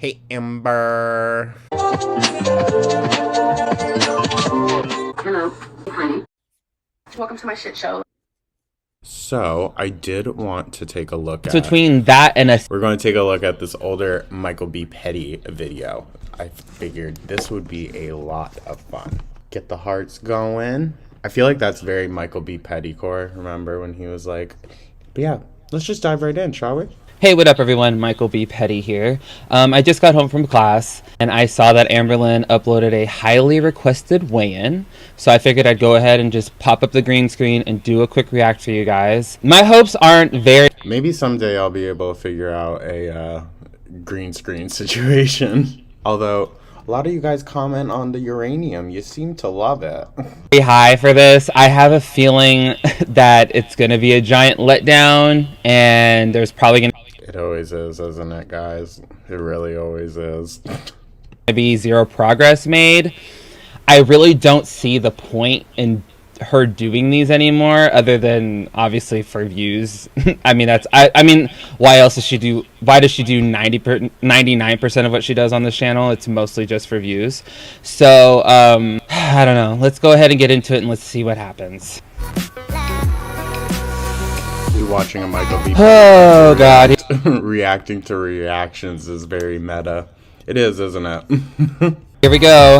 Hey, Amber. Hello. Hi. Welcome to my shit show. So, I did want to take a look at... Between that and a... We're going to take a look at this older Michael B. Petty video. I figured this would be a lot of fun. Get the hearts going. I feel like that's very Michael B. Petty core. Remember when he was like... But yeah, let's just dive right in, shall we? Hey, what up, everyone? Michael B. Petty here. I just got home from class, and I saw that Amberlynn uploaded a highly requested weigh-in, so I figured I'd go ahead and just pop up the green screen and do a quick react for you guys. My hopes aren't very... Maybe someday I'll be able to figure out a green screen situation. Although, a lot of you guys comment on the uranium. You seem to love it. Very high for this. I have a feeling that it's going to be a giant letdown, and there's probably going to... It always is, isn't it, guys? It really always is. be zero progress made. I really don't see the point in her doing these anymore, other than obviously for views. I mean, why else does she do 99% of what she does on this channel? It's mostly just for views. So I don't know, let's go ahead and get into it and let's see what happens. You watching a Michael B. Oh god. Reacting to reactions is very meta. It is, isn't it? Here we go.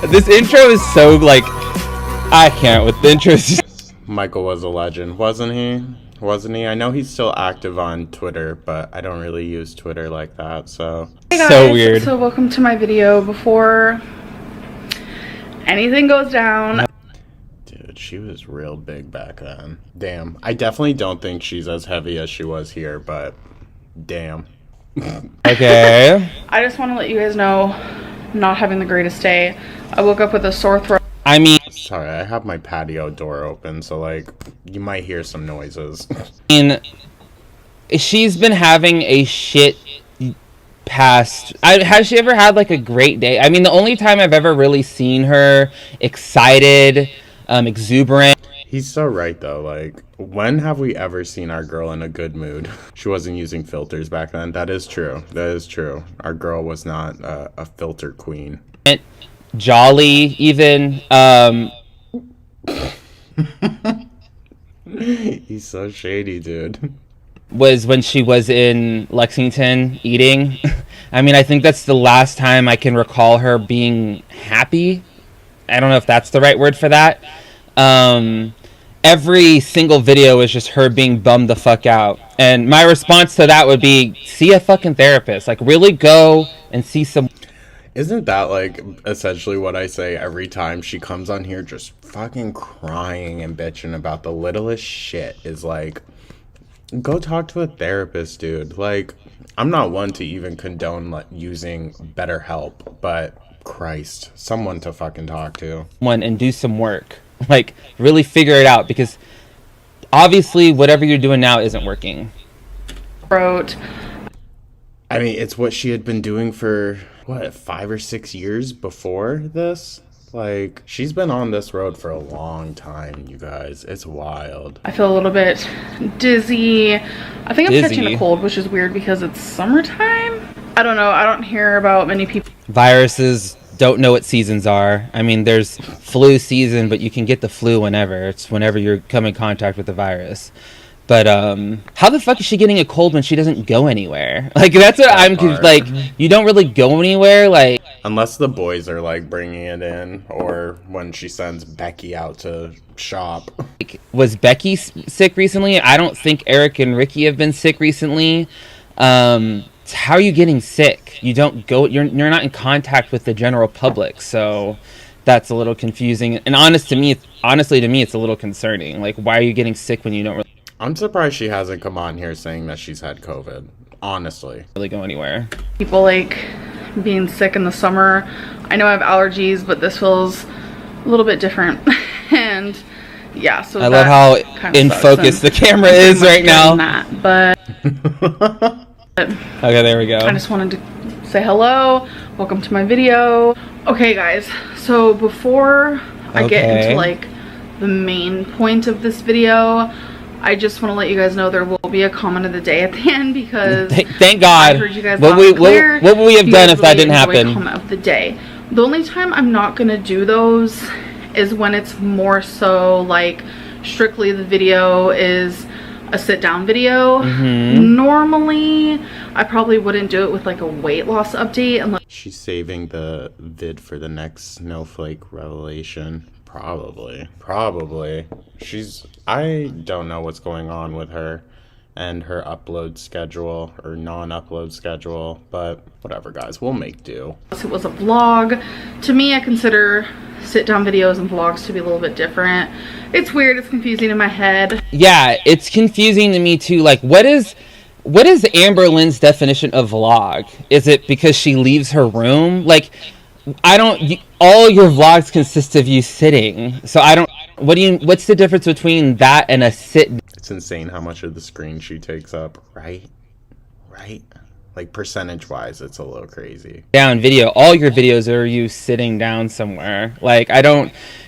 This intro is so like, I can't with the intros. Michael was a legend, wasn't he? Wasn't he? I know he's still active on Twitter, but I don't really use Twitter like that, so. Hey guys, so weird. So welcome to my video. Before anything goes down, Dude, she was real big back then. Damn. I definitely don't think she's as heavy as she was here, but damn. Okay. I just want to let you guys know, I'm not having the greatest day. I woke up with a sore throat. I mean, Sorry, I have my patio door open, so like, you might hear some noises. she's been having a shit past. Has she ever had like a great day? I mean, the only time I've ever really seen her excited, exuberant. He's so right though, like, when have we ever seen our girl in a good mood? She wasn't using filters back then. That is true. That is true. Our girl was not a filter queen. Jolly, even. He's so shady, dude. Was when she was in Lexington eating. I mean, I think that's the last time I can recall her being happy. I don't know if that's the right word for that. Every single video is just her being bummed the fuck out. And my response to that would be, see a fucking therapist. Like, really go and see some... Isn't that like essentially what I say every time she comes on here, just fucking crying and bitching about the littlest shit? Is like, go talk to a therapist, dude. Like, I'm not one to even condone like using BetterHelp, but Christ, someone to fucking talk to. And do some work. Like, really figure it out, because obviously whatever you're doing now isn't working. Throat. I mean, it's what she had been doing for, what, 5 or 6 years before this? Like, she's been on this road for a long time, you guys. It's wild. I feel a little bit dizzy. I think I'm catching a cold, which is weird because it's summertime. I don't know. I don't hear about many people. Viruses don't know what seasons are. I mean, there's flu season, but you can get the flu whenever. It's whenever you come in contact with the virus. But how the fuck is she getting a cold when she doesn't go anywhere? Like, that's what I'm like. You don't really go anywhere, like, unless the boys are like bringing it in, or when she sends Becky out to shop. Was Becky sick recently? I don't think Eric and Ricky have been sick recently. How are you getting sick? You don't go. You're not in contact with the general public, so that's a little confusing. And honestly to me, it's a little concerning. Like, why are you getting sick when you don't I'm surprised she hasn't come on here saying that she's had COVID. Honestly, really go anywhere? People like being sick in the summer. I know I have allergies, but this feels a little bit different. And yeah, so I love how in focus the camera is right now. That, but okay, there we go. I just wanted to say hello. Welcome to my video. Okay, guys. So before I get into like the main point of this video, I just want to let you guys know there will be a comment of the day at the end, because thank God. I heard you guys what would we have done if that didn't happen? Comment of the day. The only time I'm not gonna do those is when it's more so like strictly the video is a sit down video. Normally I probably wouldn't do it with like a weight loss update unless she's saving the vid for the next snowflake revelation. Probably. I don't know what's going on with her and her upload schedule or non-upload schedule, but whatever, guys, we'll make do. it was a vlog. To me, I consider sit down videos and vlogs to be a little bit different. It's weird, it's confusing in my head. Yeah, it's confusing to me too. Like, what is Amberlynn's definition of vlog? Is it because she leaves her room? Like, all your vlogs consist of you sitting. So what's the difference between that and a sit? It's insane how much of the screen she takes up, right? Like, percentage wise, it's a little crazy. Down video. All your videos are you sitting down somewhere. Like,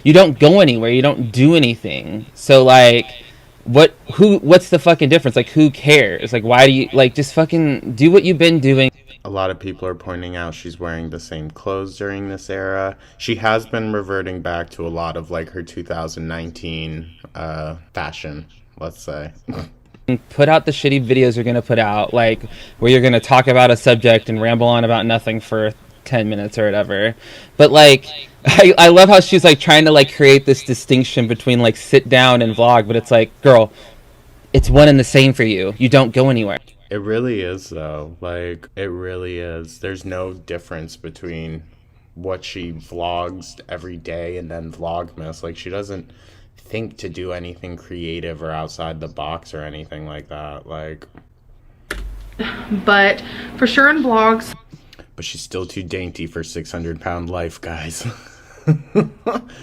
you don't go anywhere. You don't do anything. So like, what's the fucking difference? Like, who cares? Like, why do you, like, just fucking do what you've been doing. A lot of people are pointing out she's wearing the same clothes during this era. She has been reverting back to a lot of like her 2019 fashion, let's say. Put out the shitty videos you're gonna put out, like where you're gonna talk about a subject and ramble on about nothing for 10 minutes or whatever. But like, I love how she's like trying to like create this distinction between like sit down and vlog, but it's like, girl, it's one and the same for you. You don't go anywhere. It really is, though. Like, it really is. There's no difference between what she vlogs every day and then Vlogmas. Like, she doesn't think to do anything creative or outside the box or anything like that. Like, but for sure in vlogs. But she's still too dainty for 600-pound life, guys.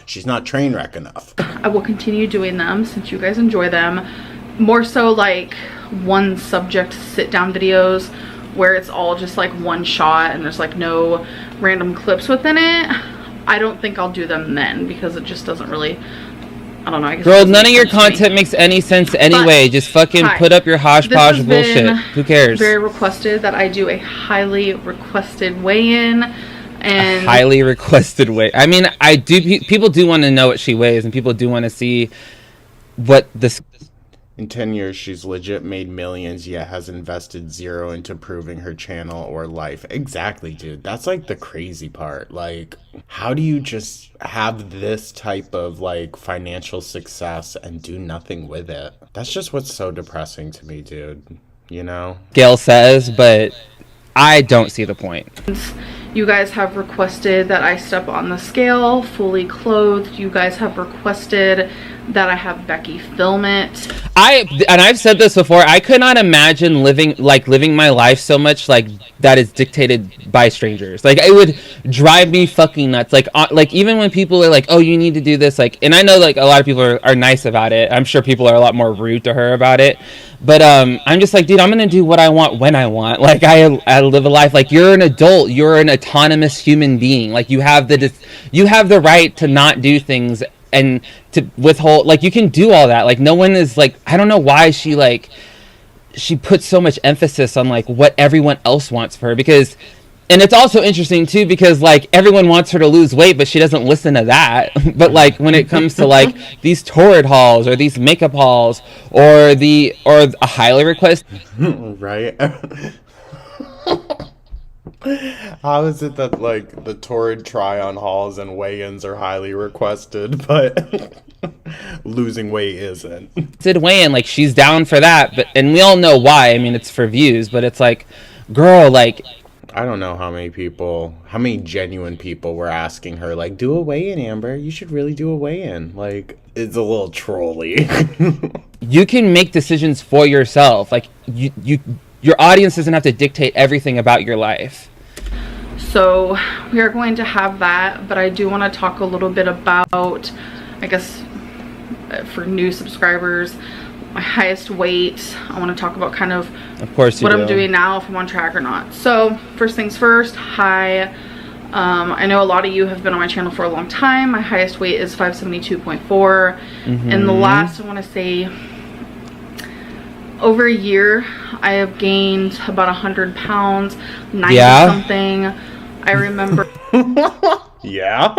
She's not train wreck enough. I will continue doing them since you guys enjoy them. More so like one subject sit down videos where it's all just like one shot and there's like no random clips within it. I don't think I'll do them then, because it just doesn't really, I don't know. I guess girl, none of your content makes any sense anyway. Just fucking put up your hodgepodge bullshit. Who cares? Very requested that I do a highly requested weigh-in. And highly requested weigh. I mean, people do want to know what she weighs, and people do want to see what this. In 10 years, she's legit made millions, yet has invested zero into improving her channel or life. Exactly, dude. That's, like, the crazy part. Like, how do you just have this type of, like, financial success and do nothing with it? That's just what's so depressing to me, dude. You know? Gail says, but I don't see the point. You guys have requested that I step on the scale fully clothed. You guys have requested that I have Becky film it. I've said this before, I could not imagine living my life so much like that is dictated by strangers. Like, it would drive me fucking nuts. Like even when people are like, oh, you need to do this, like, and I know like a lot of people are nice about it. I'm sure people are a lot more rude to her about it. But I'm just like, dude, I'm gonna do what I want when I want. Like, I live a life. Like, you're an adult, you're an autonomous human being. Like, you have the right to not do things and to withhold. Like, you can do all that. Like, no one is like, I don't know why she puts so much emphasis on like what everyone else wants for her, because, and it's also interesting too, because like everyone wants her to lose weight, but she doesn't listen to that. But like when it comes to like these torrid hauls or these makeup hauls or a highly request, right? How is it that like the torrid try-on hauls and weigh-ins are highly requested, but losing weight isn't? Did weigh-in, like, she's down for that, but, and we all know why. I mean, it's for views, but it's like, girl, like, I don't know how many genuine people were asking her, like, do a weigh-in, Amber. You should really do a weigh-in. Like, it's a little trolly. You can make decisions for yourself. Like, your audience doesn't have to dictate everything about your life. So we are going to have that, but I do want to talk a little bit about, I guess, for new subscribers, my highest weight. I want to talk about kind of course what I'm doing now, if I'm on track or not. So first things first, hi. I know a lot of you have been on my channel for a long time. My highest weight is 572.4. And the last, I want to say over a year, I have gained about 100 pounds, 90 something. I remember. Yeah?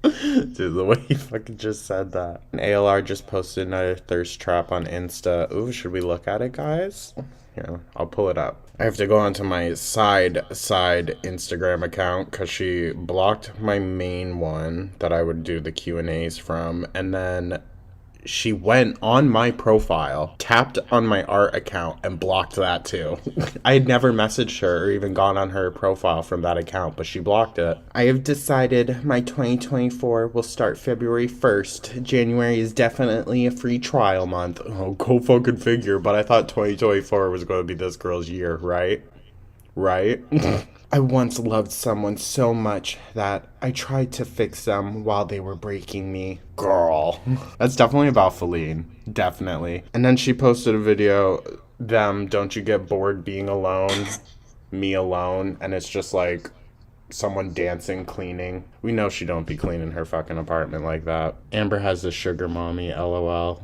Dude, the way you fucking just said that. ALR just posted another thirst trap on Insta. Ooh, should we look at it, guys? Yeah, I'll pull it up. I have to go onto my side Instagram account because she blocked my main one that I would do the Q&As from, and then she went on my profile, tapped on my art account, and blocked that too. I had never messaged her or even gone on her profile from that account, but she blocked it. I have decided my 2024 will start February 1st. January is definitely a free trial month. Oh, go fucking figure, but I thought 2024 was going to be this girl's year, right? Right? I once loved someone so much that I tried to fix them while they were breaking me. Girl. That's definitely about Feline. Definitely. And then she posted a video, don't you get bored being alone? Me alone. And it's just like someone dancing, cleaning. We know she don't be cleaning her fucking apartment like that. Amber has the sugar mommy, LOL.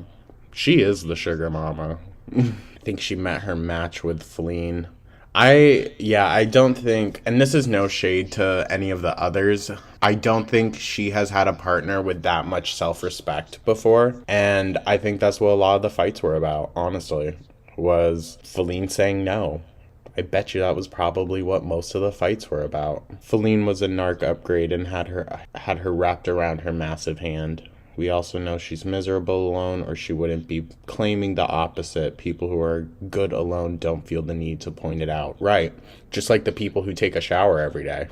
She is the sugar mama. I think she met her match with Feline. I don't think, and this is no shade to any of the others, I don't think she has had a partner with that much self-respect before, and I think that's what a lot of the fights were about, honestly, was Feline saying no. I bet you that was probably what most of the fights were about. Feline was a narc upgrade and had her wrapped around her massive hand. We also know she's miserable alone, or she wouldn't be claiming the opposite. People who are good alone don't feel the need to point it out. Right. Just like the people who take a shower every day.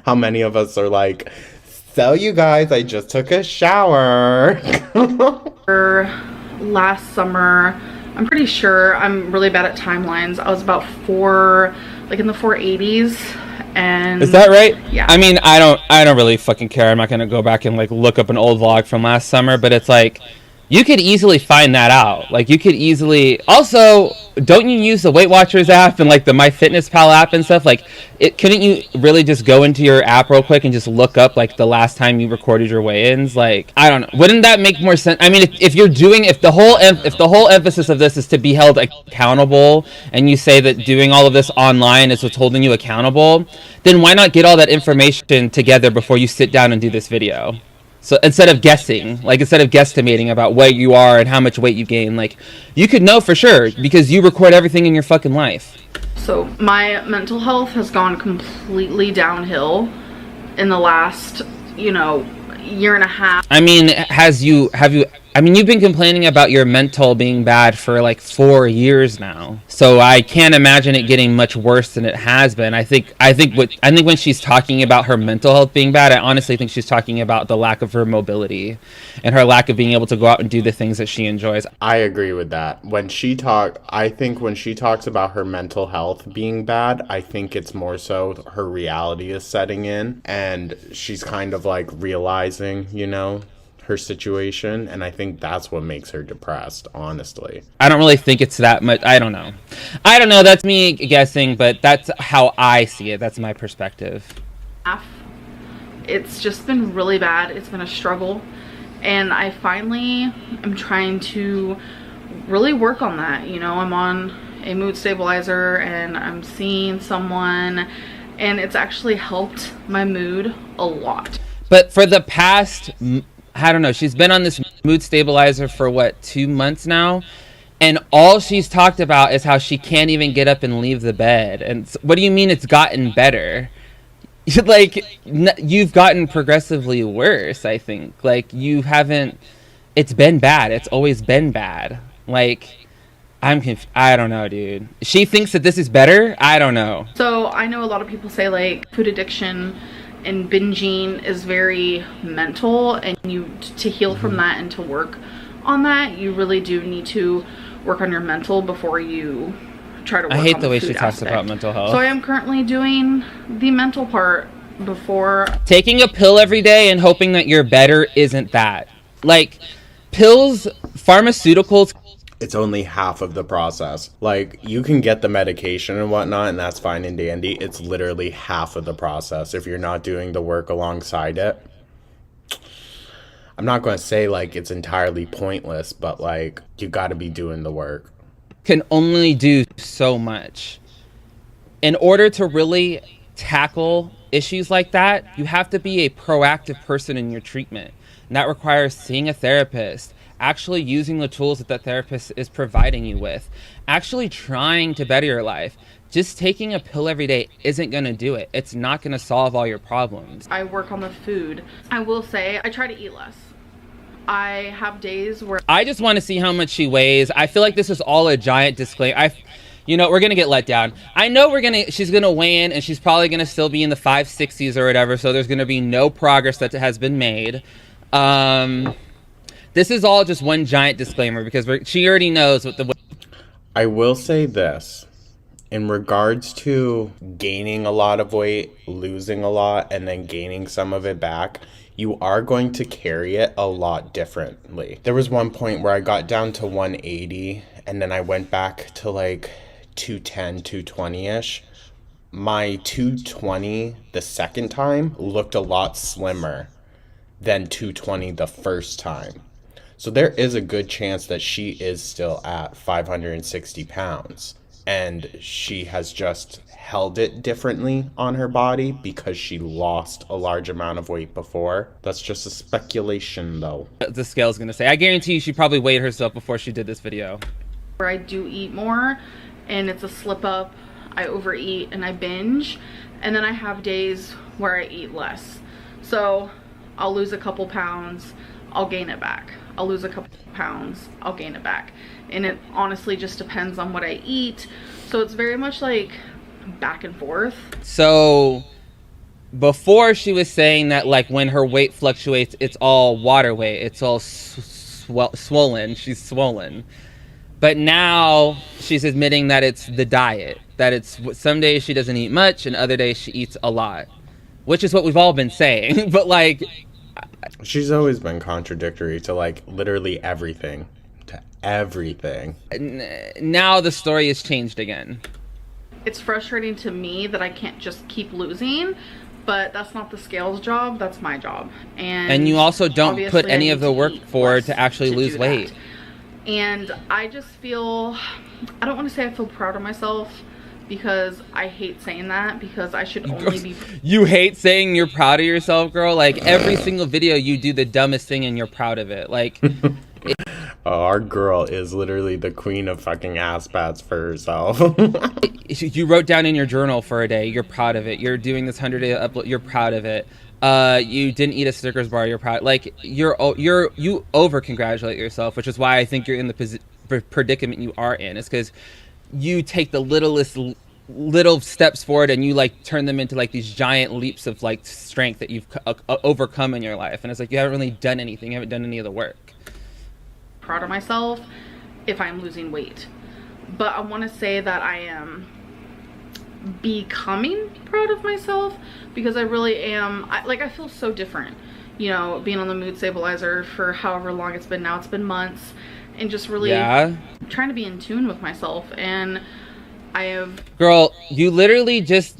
How many of us are like, so you guys, I just took a shower. Last summer, I'm pretty sure, I'm really bad at timelines. I was about in the 480s. And is that right? Yeah. I mean, I don't really fucking care. I'm not gonna go back and like look up an old vlog from last summer, but it's like you could easily find that out. Like you could easily also, don't you use the Weight Watchers app and like the MyFitnessPal app and stuff? Like couldn't you really just go into your app real quick and just look up like the last time you recorded your weigh-ins? Like, I don't know. Wouldn't that make more sense? I mean, if the whole emphasis of this is to be held accountable, and you say that doing all of this online is what's holding you accountable, then why not get all that information together before you sit down and do this video? So instead of guesstimating about where you are and how much weight you gain, like you could know for sure because you record everything in your fucking life. So my mental health has gone completely downhill in the last, year and a half. I mean, you've been complaining about your mental being bad for like 4 years now. So I can't imagine it getting much worse than it has been. I think when she's talking about her mental health being bad, I honestly think she's talking about the lack of her mobility and her lack of being able to go out and do the things that she enjoys. I agree with that. I think when she talks about her mental health being bad, I think it's more so her reality is setting in and she's kind of like realizing, her situation, and I think that's what makes her depressed, honestly. I don't really think it's that much. I don't know, that's me guessing, but that's how I see it. That's my perspective. It's just been really bad. It's been a struggle, and I finally am trying to really work on that. I'm on a mood stabilizer and I'm seeing someone, and it's actually helped my mood a lot. But for the past, I don't know, she's been on this mood stabilizer for 2 months now, and all she's talked about is how she can't even get up and leave the bed. And what do you mean it's gotten better? Like, you've gotten progressively worse, I think. Like, you haven't, it's been bad. It's always been bad. Like, I don't know, dude. She thinks that this is better? I don't know. So I know a lot of people say like food addiction and binging is very mental, and to heal from that and to work on that, you really do need to work on your mental before you try to work on the food aspect. I hate the way she talks about mental health. So I am currently doing the mental part before. Taking a pill every day and hoping that you're better isn't that. Like, pills, pharmaceuticals, it's only half of the process. Like, you can get the medication and whatnot, and that's fine and dandy. It's literally half of the process if you're not doing the work alongside it. I'm not going to say like it's entirely pointless, but like you got to be doing the work. Can only do so much. In order to really tackle issues like that, you have to be a proactive person in your treatment. And that requires seeing a therapist, actually using the tools that that therapist is providing you with, actually trying to better your life. Just taking a pill every day isn't going to do it. It's not going to solve all your problems. I work on the food. I will say I try to eat less. I have days where I just want to see how much she weighs. I feel like this is all a giant disclaimer. You know, we're going to get let down. I know she's going to weigh in, and she's probably going to still be in the 560s or whatever, so there's going to be no progress that has been made. This is all just one giant disclaimer because she already knows what the... I will say this. In regards to gaining a lot of weight, losing a lot, and then gaining some of it back, you are going to carry it a lot differently. There was one point where I got down to 180, and then I went back to like 210, 220-ish. My 220 the second time looked a lot slimmer than 220 the first time. So there is a good chance that she is still at 560 pounds. And she has just held it differently on her body because she lost a large amount of weight before. That's just a speculation, though. The scale's going to say. I guarantee you she probably weighed herself before she did this video. where I do eat more and it's a slip up, I overeat and I binge, and then I have days where I eat less. So I'll lose a couple pounds, I'll gain it back. I'll lose a couple pounds, I'll gain it back. And it honestly just depends on what I eat. So it's very much like back and forth. So before she was saying that like when her weight fluctuates, it's all water weight. It's all swollen. She's swollen. But now she's admitting that it's the diet. That it's some days she doesn't eat much and other days she eats a lot. Which is what we've all been saying. But like... She's always been contradictory to like literally everything. To everything. Now the story has changed again. It's frustrating to me that I can't just keep losing, but that's not the scale's job, that's my job. And you also don't put any of the work forward to actually lose weight. And I just feel, I don't want to say I feel proud of myself, because I hate saying that, because I should only be... You hate saying you're proud of yourself, girl? Like, every single video you do the dumbest thing and you're proud of it. Like... Oh, our girl is literally the queen of fucking ass pats for herself. You wrote down in your journal for a day, you're proud of it. You're doing this 100-day upload, you're proud of it. You didn't eat a Snickers bar, you're proud. Like, you over-congratulate yourself, which is why I think you're in the predicament you are in. It's because you take the little steps forward and you like turn them into like these giant leaps of like strength that you've overcome in your life. And it's like you haven't really done anything, you haven't done any of the work. Proud of myself if I'm losing weight, but I want to say that I am becoming proud of myself, because I really am. I feel so different, you know, being on the mood stabilizer for however long it's been now. It's been months, and just really trying to be in tune with myself. And I have... Girl, you literally just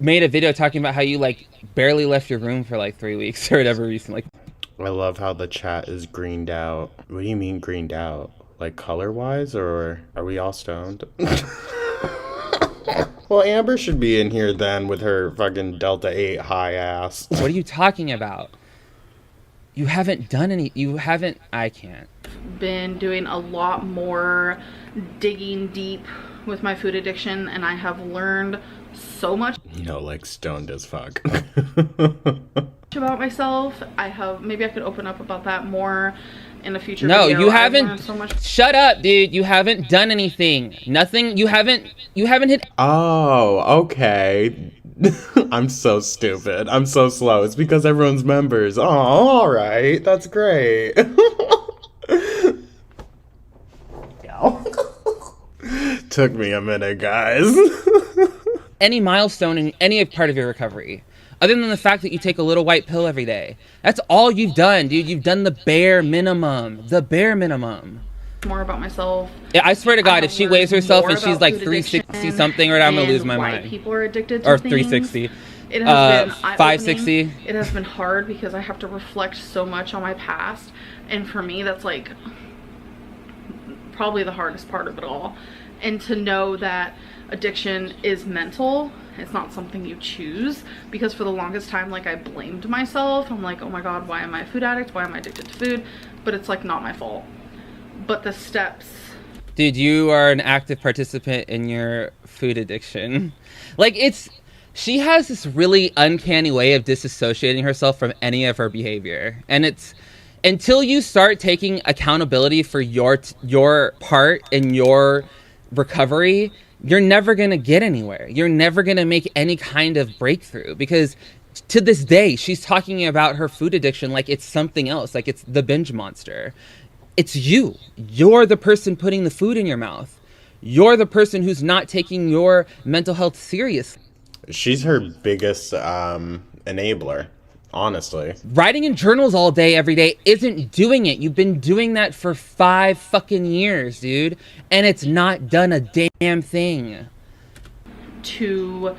made a video talking about how you like barely left your room for like 3 weeks or whatever recently. I love how the chat is greened out. What do you mean greened out? Like color-wise, or are we all stoned? Well, Amber should be in here then with her fucking Delta 8 high ass. What are you talking about? You haven't done any... I can't. Been doing a lot more digging deep with my food addiction, and I have learned so much. No, like stoned as fuck. About myself. Maybe I could open up about that more in a future video. No, you haven't. So much. Shut up, dude. You haven't done anything. Nothing. You haven't hit... Oh, okay. I'm so stupid. I'm so slow. It's because everyone's members. Oh, all right. That's great. Took me a minute, guys. Any milestone in any part of your recovery, other than the fact that you take a little white pill every day. That's all you've done, dude. You've done the bare minimum. The bare minimum. More about myself. Yeah, I swear to God, if she weighs herself and she's like 360 something, right, I'm gonna lose my mind. People are addicted to or things. 360. It has been eye-opening. 560. It has been hard because I have to reflect so much on my past, and for me that's like probably the hardest part of it all. And to know that addiction is mental, it's not something you choose, because for the longest time, like, I blamed myself. I'm like, oh my god, why am I a food addict? Why am I addicted to food? But it's like not my fault. But the steps, dude, you are an active participant in your food addiction. Like, she has this really uncanny way of disassociating herself from any of her behavior, and it's until you start taking accountability for your part in your recovery, you're never going to get anywhere. You're never going to make any kind of breakthrough, because to this day, she's talking about her food addiction like it's something else, like it's the binge monster. It's you. You're the person putting the food in your mouth. You're the person who's not taking your mental health seriously. She's her biggest enabler, honestly. Writing in journals all day, every day isn't doing it. You've been doing that for 5 fucking years, dude. And it's not done a damn thing. To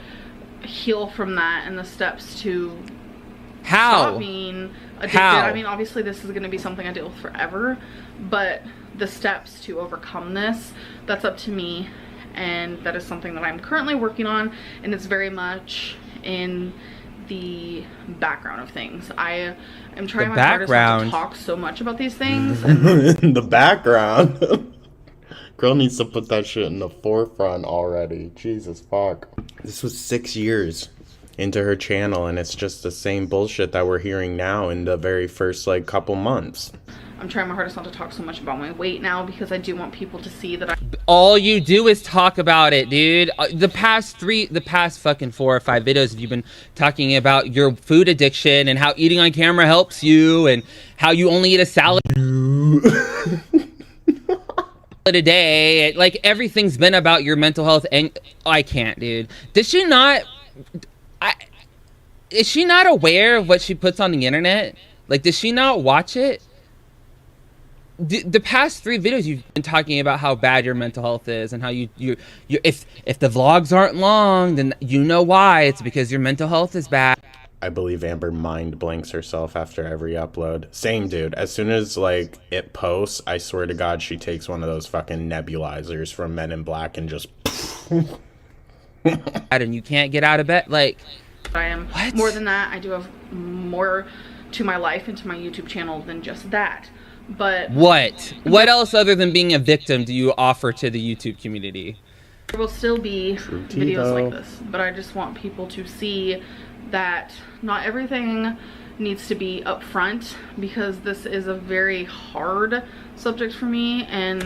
heal from that, and the steps to how stop being addicted. I mean, obviously this is going to be something I deal with forever, but the steps to overcome this, that's up to me, and that is something that I'm currently working on, and it's very much in the background of things. I am trying my hardest not to talk so much about these things. In the background. Girl needs to put that shit in the forefront already. Jesus fuck. This was 6 years into her channel, and it's just the same bullshit that we're hearing now in the very first like couple months. I'm trying my hardest not to talk so much about my weight now, because I do want people to see that all you do is talk about it, dude. The past fucking 4 or 5 videos, you've been talking about your food addiction and how eating on camera helps you, and how you only eat a salad a day. Like, everything's been about your mental health, and I can't, dude. Is she not aware of what she puts on the internet? Like, does she not watch it? The past 3 videos you've been talking about how bad your mental health is, and how you if the vlogs aren't long, then you know why. It's because your mental health is bad. I believe Amber mind blanks herself after every upload. Same, dude. As soon as like it posts, I swear to God, she takes one of those fucking nebulizers from Men in Black and just and you can't get out of bed. Like, I am what? More than that. I do have more to my life and to my YouTube channel than just that. But what else other than being a victim do you offer to the YouTube community? There will still be videos like this, but I just want people to see that not everything needs to be upfront, because this is a very hard subject for me. And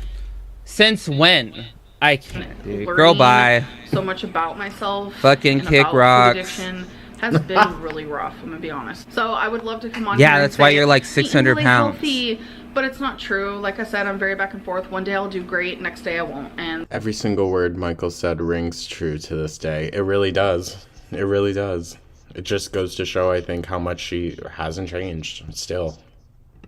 since when? I can't, dude. Girl, bye. So much about myself. Fucking kick rocks. Addiction has been really rough, I'm gonna be honest. So I would love to come on. Yeah, that's why you're like 600 pounds. Healthy, but it's not true. Like I said, I'm very back and forth. One day I'll do great, next day I won't. And every single word Michael said rings true to this day. It really does. It really does. It just goes to show, I think, how much she hasn't changed still.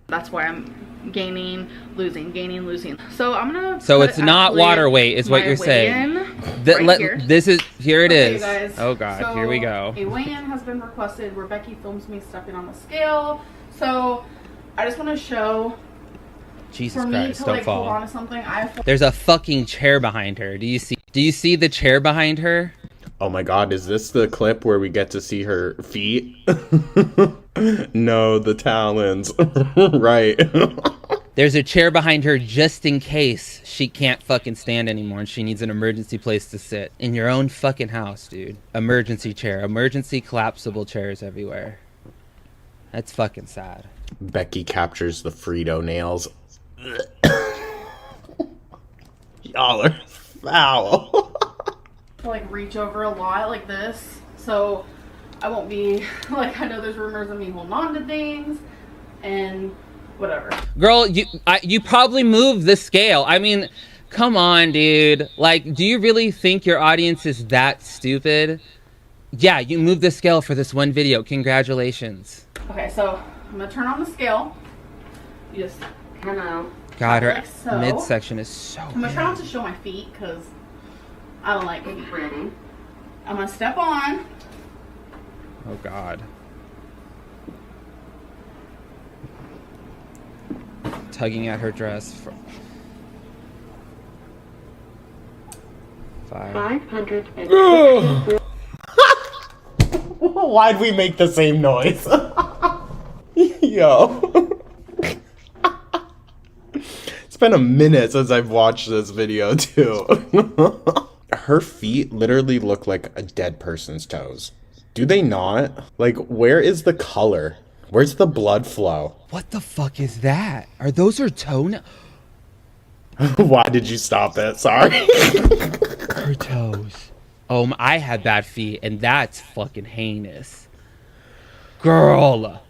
That's why I'm gaining, losing, gaining, losing. So I'm gonna. So it's not water weight, is what you're saying. Here it is. Guys. Oh God, so here we go. A weigh-in has been requested where Becky films me stepping on the scale. So I just want to show. Jesus for Christ! Me to, don't like, fall. Hold on to something. There's a fucking chair behind her. Do you see the chair behind her? Oh my God, is this the clip where we get to see her feet? No, the talons. Right. There's a chair behind her just in case she can't fucking stand anymore and she needs an emergency place to sit. In your own fucking house, dude. Emergency chair. Emergency collapsible chairs everywhere. That's fucking sad. Becky captures the Frito nails. Y'all are foul. To like reach over a lot like this, so I won't be like, I know there's rumors of me holding on to things and whatever. Girl, you probably moved the scale. I mean, come on, dude. Like, do you really think your audience is that stupid? Yeah, you moved the scale for this one video. Congratulations. Okay, so I'm gonna turn on the scale. You just kind of. God, her like so. midsection is so. I'm gonna try not to show my feet because I don't like feet. I'm gonna step on. Oh God. Tugging at her dress. For 500. Why'd we make the same noise? Yo. It's been a minute since I've watched this video too. Her feet literally look like a dead person's toes. Do they not? Like, where is the color? Where's the blood flow? What the fuck is that? Are those her toenails? Why did you stop it? Sorry. Her toes. Oh, I have bad feet, and that's fucking heinous. Girl.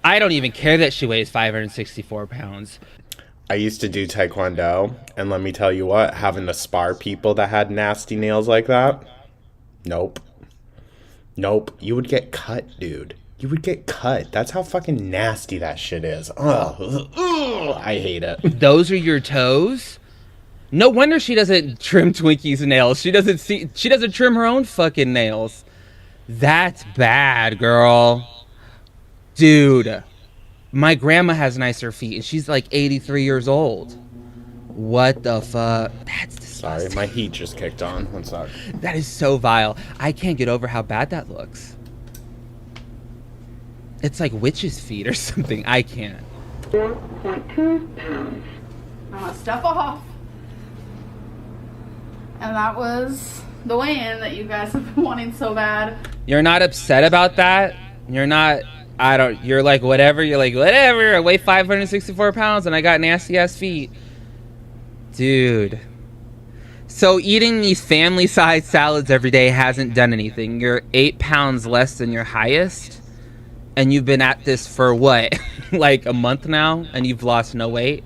I don't even care that she weighs 564 pounds. I used to do Taekwondo, and let me tell you what, having to spar people that had nasty nails like that, nope. Nope. You would get cut, dude. You would get cut. That's how fucking nasty that shit is. Ugh. Ugh. I hate it. Those are your toes? No wonder she doesn't trim Twinkie's nails. She doesn't trim her own fucking nails. That's bad, girl. Dude, my grandma has nicer feet, and she's like 83 years old. What the fuck? That's disgusting. Sorry, my heat just kicked on. One sec. That is so vile. I can't get over how bad that looks. It's like witch's feet or something. I can't. 4.2 pounds. Step off. And that was the weigh-in that you guys have been wanting so bad. You're not upset about that? You're not... You're like, whatever. You're like, whatever. I weigh 564 pounds and I got nasty-ass feet. Dude. So eating these family-sized salads every day hasn't done anything. You're 8 pounds less than your highest. And you've been at this for what? Like a month now? And you've lost no weight?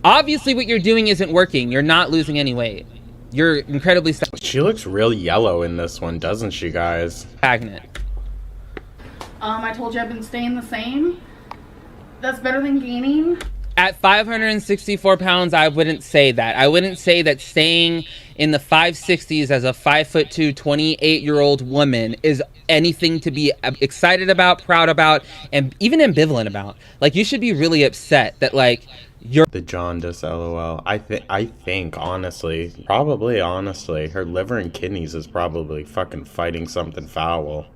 Obviously what you're doing isn't working. You're not losing any weight. You're incredibly She looks real yellow in this one, doesn't she, guys? stagnant. I told you I've been staying the same. That's better than gaining. At 564 pounds, I wouldn't say that. I wouldn't say that staying in the 560s as a 5'2", 28-year-old woman is anything to be excited about, proud about, and even ambivalent about. Like, you should be really upset that, like, you're... The jaundice, lol. I think, honestly, probably, honestly, her liver and kidneys is probably fucking fighting something foul.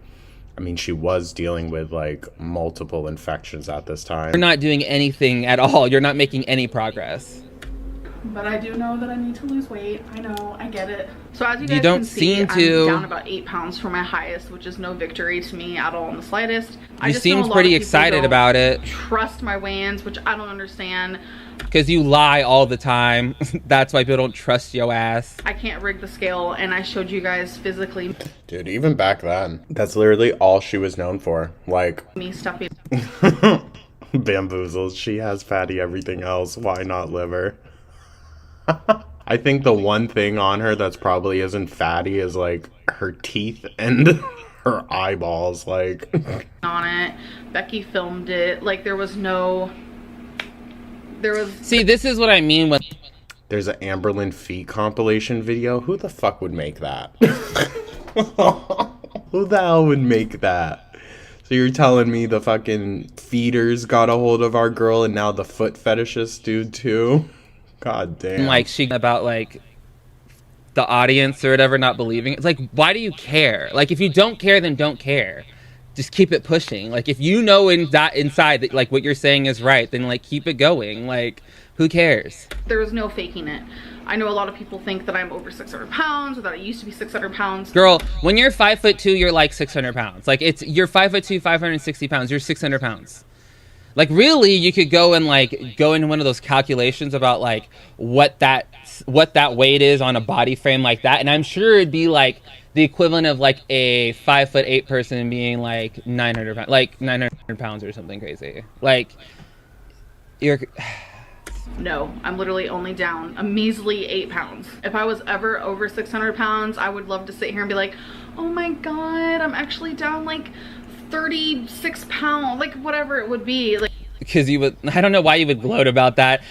I mean, she was dealing with, like, multiple infections at this time. You're not doing anything at all. You're not making any progress. But I do know that I need to lose weight. I know, I get it. So as you guys don't can see, seem to. I'm down about 8 pounds from my highest, which is no victory to me at all in the slightest. You seem pretty excited about it. Trust my weigh-ins, which I don't understand. Because you lie all the time. That's why people don't trust your ass. I can't rig the scale, and I showed you guys physically. Dude, even back then, that's literally all she was known for. Like, Me stuffing. bamboozles. She has fatty everything else. Why not liver? I think the one thing on her that's probably isn't fatty is, like, her teeth and her eyeballs. Like, On it. Becky filmed it. Like, there was no... See, this is what I mean when... there's an Amberlynn feet compilation video. Who the fuck would make that? Who the hell would make that? So you're telling me the fucking feeders got a hold of our girl and now the foot fetishist dude too? God damn. like she about like the audience or whatever not believing. It's like, why do you care? Like, if you don't care, then don't care. Just keep it pushing. Like, if you know inside that like what you're saying is right, then like keep it going. Like, who cares? There was no faking it. I know a lot of people think that I'm over 600 pounds or that I used to be 600 pounds. Girl, when you're 5'2", you're like 600 pounds. Like, you're 5'2", 560 pounds. You're 600 pounds. Like, really, you could go and like go into one of those calculations about like what that weight is on a body frame like that, and I'm sure it'd be like the equivalent of like a 5'8" person being like 900 pounds, like 900 pounds or something crazy. Like, you're. No, I'm literally only down a measly 8 pounds. If I was ever over 600 pounds, I would love to sit here and be like, oh my God, I'm actually down like 36 pounds, like whatever it would be. Like, because you would. I don't know why you would gloat about that.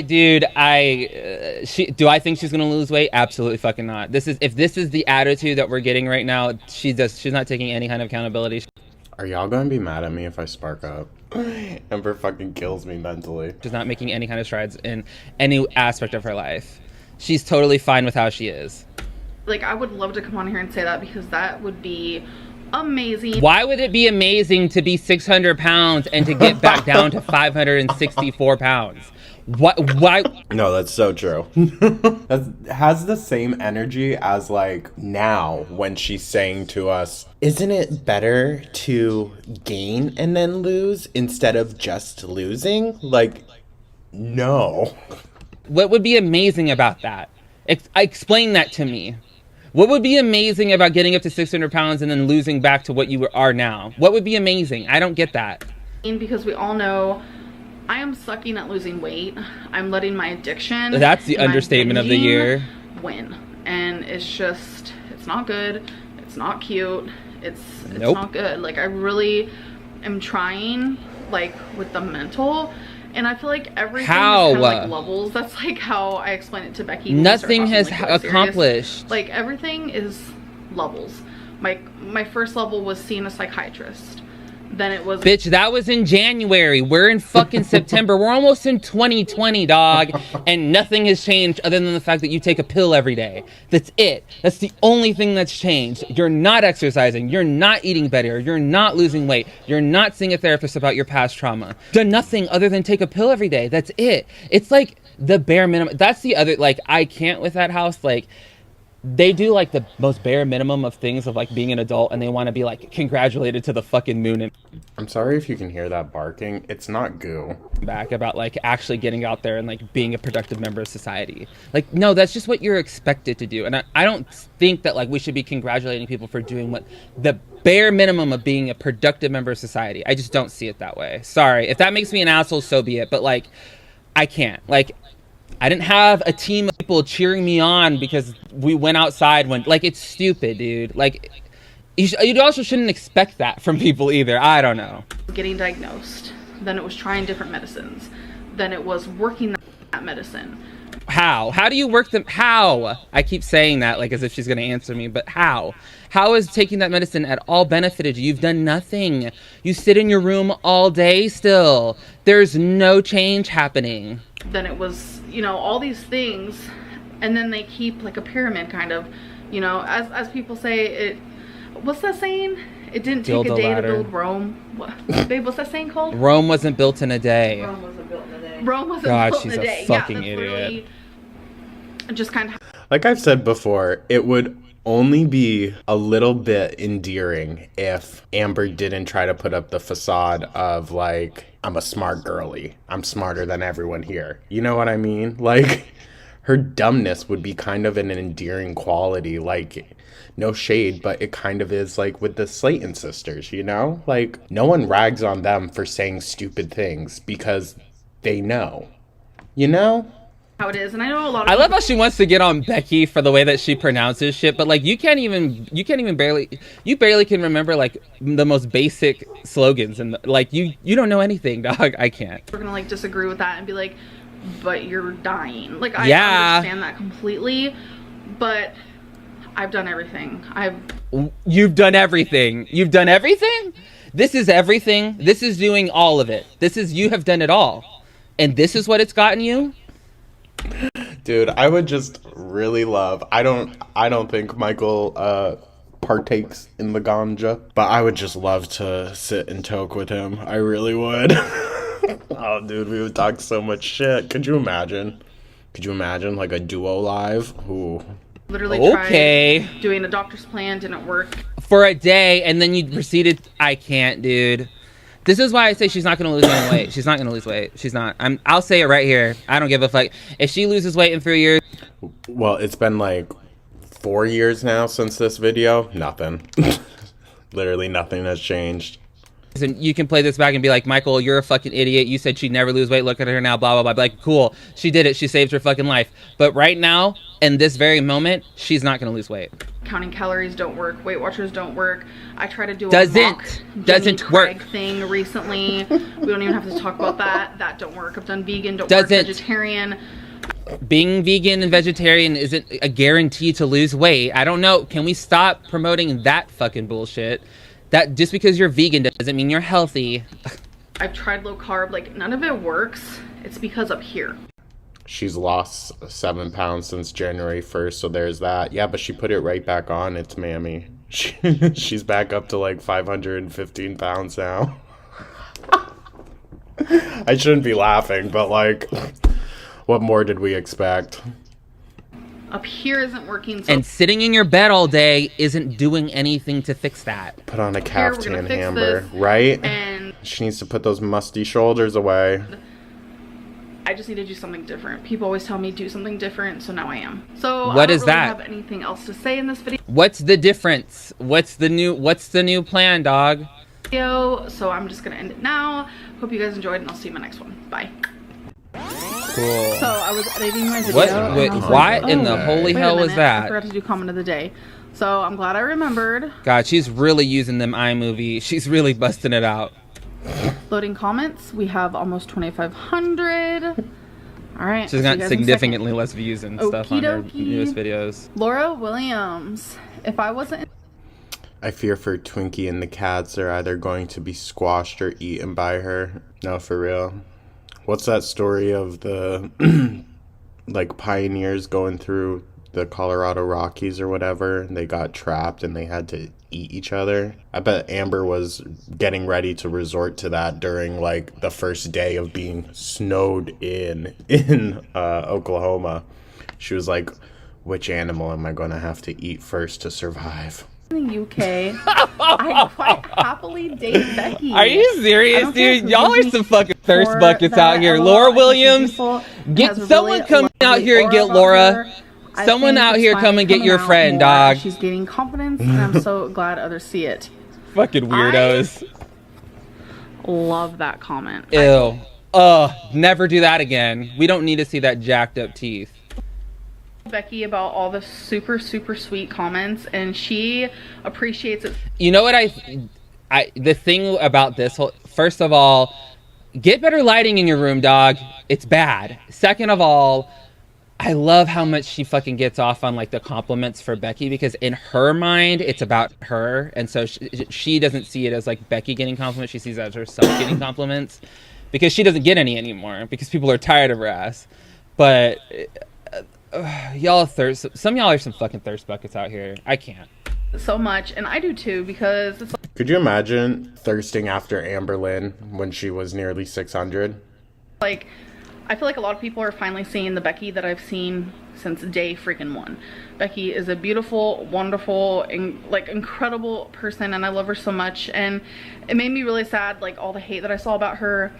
Do I think she's gonna lose weight? Absolutely fucking not. If this is the attitude that we're getting right now, she's not taking any kind of accountability. Are y'all gonna be mad at me if I spark up? Amber fucking kills me mentally. She's not making any kind of strides in any aspect of her life. She's totally fine with how she is. Like, I would love to come on here and say that, because that would be amazing. Why would it be amazing to be 600 pounds and to get back down to 564 pounds? Why? No, that's so true. That has the same energy as like now when she's saying to us, isn't it better to gain and then lose instead of just losing? Like, no. What would be amazing about that? Explain that to me. What would be amazing about getting up to 600 pounds and then losing back to what you are now? What would be amazing? I don't get that. Because we all know I am sucking at losing weight. I'm letting my addiction, that's the understatement of the year, win. And it's not good. It's not cute. It's nope. Not good. Like, I really am trying, like, with the mental. And I feel like everything is kind of like levels. That's like how I explain it to Becky. Nothing has accomplished. Like, everything is levels. My first level was seeing a psychiatrist. Then it was... Bitch, that was in January. We're in fucking September. We're almost in 2020, dog. And nothing has changed other than the fact that you take a pill every day. That's it. That's the only thing that's changed. You're not exercising. You're not eating better. You're not losing weight. You're not seeing a therapist about your past trauma. Done nothing other than take a pill every day. That's it. It's like the bare minimum. That's the other... Like, I can't with that house. Like... They do like the most bare minimum of things of like being an adult, and they want to be like congratulated to the fucking moon and I'm sorry if you can hear that barking. It's not goo. back about like actually getting out there and like being a productive member of society. Like, no, that's just what you're expected to do. And I don't think that like we should be congratulating people for doing what the bare minimum of being a productive member of society. I just don't see it that way. Sorry. If that makes me an asshole, so be it. But like, I can't. Like, I didn't have a team of people cheering me on because we went outside when, like, it's stupid, dude. Like, you also shouldn't expect that from people either. I don't know. Getting diagnosed. Then it was trying different medicines. Then it was working that medicine. How? How do you work them? How? I keep saying that like as if she's going to answer me, but how? How is taking that medicine at all benefited you? You've done nothing. You sit in your room all day still. There's no change happening. Then it was, you know, all these things, and then they keep like a pyramid kind of, you know, as people say, it, what's that saying? It didn't take a day to build Rome. What? Babe, what's that saying called? Rome wasn't built in a day. Rome wasn't built in a day. Rome wasn't God, built she's in a a day. fucking yeah, that's idiot. Just kind of. Like I've said before, it would only be a little bit endearing if Amber didn't try to put up the facade of like, I'm a smart girly. I'm smarter than everyone here. You know what I mean? Like, her dumbness would be kind of an endearing quality. Like, no shade, but it kind of is like with the Slayton sisters, you know? Like, no one rags on them for saying stupid things because they know. You know? How it is, and I know a lot of I love how she wants to get on Becky for the way that she pronounces shit, but like you barely can remember like the most basic slogans, and like you don't know anything, dog. I can't. We're gonna like disagree with that and be like, but you're dying. Like, I Yeah. understand that completely, but I've done everything. You've done everything. You've done everything? This is everything. This is doing all of it. You have done it all. And this is what it's gotten you? Dude, I would just really love. I don't think Michael partakes in the ganja, but I would just love to sit and toke with him. I really would. Oh, dude, we would talk so much shit. Could you imagine? Like a duo live? Ooh. Literally tried doing a doctor's plan, didn't work. For a day, and then you proceeded. I can't, dude. This is why I say she's not going to lose any weight. She's not going to lose weight. She's not. I'll say it right here. I don't give a fuck. If she loses weight in 3 years. Well, it's been like 4 years now since this video. Nothing. Literally nothing has changed. And you can play this back and be like, Michael, you're a fucking idiot. You said she'd never lose weight. Look at her now, blah, blah, blah. Like, cool. She did it. She saved her fucking life. But right now, in this very moment, she's not going to lose weight. Counting calories don't work. Weight Watchers don't work. I try to do a doesn't work thing recently. We don't even have to talk about that. That don't work. I've done vegan, don't work. Vegetarian. Being vegan and vegetarian isn't a guarantee to lose weight. I don't know. Can we stop promoting that fucking bullshit? That just because you're vegan doesn't mean you're healthy. I've tried low carb, like none of it works. It's because up here. She's lost 7 pounds since January 1st, so there's that. Yeah, but she put it right back on. It's mammy. She's back up to like 515 pounds now. I shouldn't be laughing, but like, what more did we expect? Up here isn't working. So and sitting in your bed all day isn't doing anything to fix that. Put on a caftan hammer, right? And she needs to put those musty shoulders away. I just need to do something different. People always tell me do something different, so now I am. So what is I don't really that? have anything else to say in this video. What's the difference? What's the new plan, dog? So I'm just gonna end it now. Hope you guys enjoyed, and I'll see you in my next one. Bye. Cool. So I was editing my video. What? Wait, what in the holy hell was I that? forgot to do comment of the day. So I'm glad I remembered. God, she's really using them iMovie. She's really busting it out. Loading comments. We have almost 2,500. All right. She's got significantly less views and stuff on her Okey-dokey. newest videos. Laura Williams. If I wasn't... I fear for Twinkie and the cats. They're either going to be squashed or eaten by her. No, for real. What's that story of the like pioneers going through the Colorado Rockies or whatever? They got trapped and they had to eat each other. I bet Amber was getting ready to resort to that during like the first day of being snowed in Oklahoma. She was like, which animal am I going to have to eat first to survive? In the UK, I quite happily date Becky. Are you serious, dude? Y'all are some fucking thirst buckets out here. Laura Williams, get someone come out here and get Laura. Someone out here come and get your friend, dog. She's gaining confidence, and I'm so glad others see it. Fucking weirdos. Love that comment. Ew. Never do that again. We don't need to see that jacked up teeth. Becky about all the super sweet comments, and she appreciates it. You know what the thing about this whole, first of all, get better lighting in your room, dog. It's bad. Second of all, I love how much she fucking gets off on like the compliments for Becky, because in her mind it's about her, and so she doesn't see it as like Becky getting compliments. She sees it as herself getting compliments, because she doesn't get any anymore because people are tired of her ass. But y'all some y'all are some fucking thirst buckets out here. I can't. So much, and I do too, because it's Could you imagine thirsting after Amberlynn when she was nearly 600? like, I feel like a lot of people are finally seeing the Becky that I've seen since day freaking one. Becky is a beautiful, wonderful, and like incredible person, and I love her so much. And it made me really sad, like all the hate that I saw about her,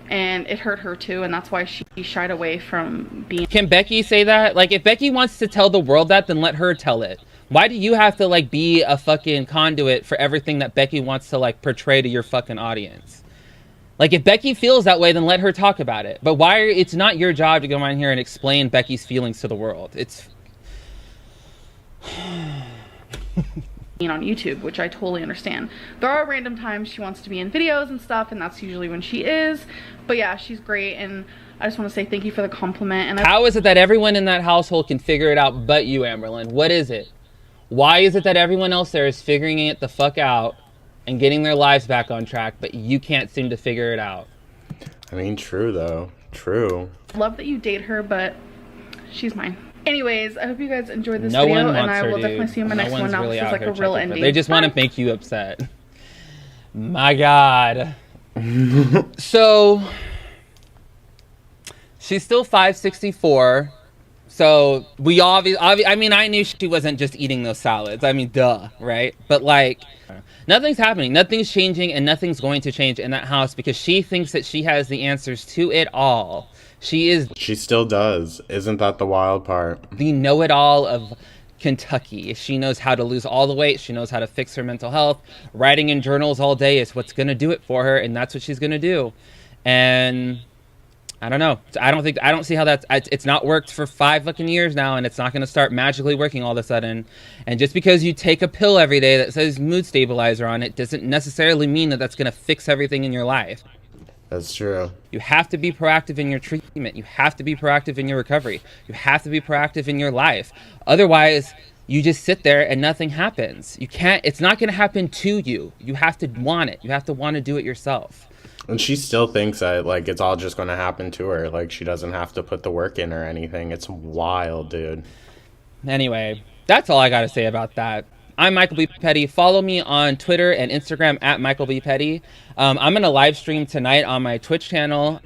and it hurt her too, and that's why she shied away from being. Can Becky say that? Like, if Becky wants to tell the world that, then let her tell it. Why do you have to like be a fucking conduit for everything that Becky wants to like portray to your fucking audience? Like, if Becky feels that way, then let her talk about it. But it's not your job to go on here and explain Becky's feelings to the world. It's on YouTube, which I totally understand. There are random times she wants to be in videos and stuff, and that's usually when she is. But yeah, she's great, and I just want to say thank you for the compliment. And how is it that everyone in that household can figure it out but you, Amberlynn? What is it? Why is it that everyone else there is figuring it the fuck out and getting their lives back on track, but you can't seem to figure it out? I mean, true though. True. Love that you date her, but she's mine. Anyways, I hope you guys enjoyed this video, and I will definitely see you in my next one. Now this is like a real ending. They just want to make you upset. My God. So she's still 564. So we obviously, I mean, I knew she wasn't just eating those salads. I mean, duh, right? But like, nothing's happening. Nothing's changing, and nothing's going to change in that house because she thinks that she has the answers to it all. She still does. Isn't that the wild part? The know-it-all of Kentucky. She knows how to lose all the weight. She knows how to fix her mental health. Writing in journals all day is what's going to do it for her, and that's what she's going to do. And I don't know. I don't see how it's not worked for 5 fucking years now, and it's not going to start magically working all of a sudden. And just because you take a pill every day that says mood stabilizer on it doesn't necessarily mean that that's going to fix everything in your life. That's true. You have to be proactive in your treatment. You have to be proactive in your recovery. You have to be proactive in your life. Otherwise, you just sit there and nothing happens. You can't, it's not going to happen to you. You have to want it. You have to want to do it yourself. And she still thinks that, like, it's all just going to happen to her. Like, she doesn't have to put the work in or anything. It's wild, dude. Anyway, that's all I got to say about that. I'm Michael B. Petty. Follow me on Twitter and Instagram at Michael B. Petty. I'm going to live stream tonight on my Twitch channel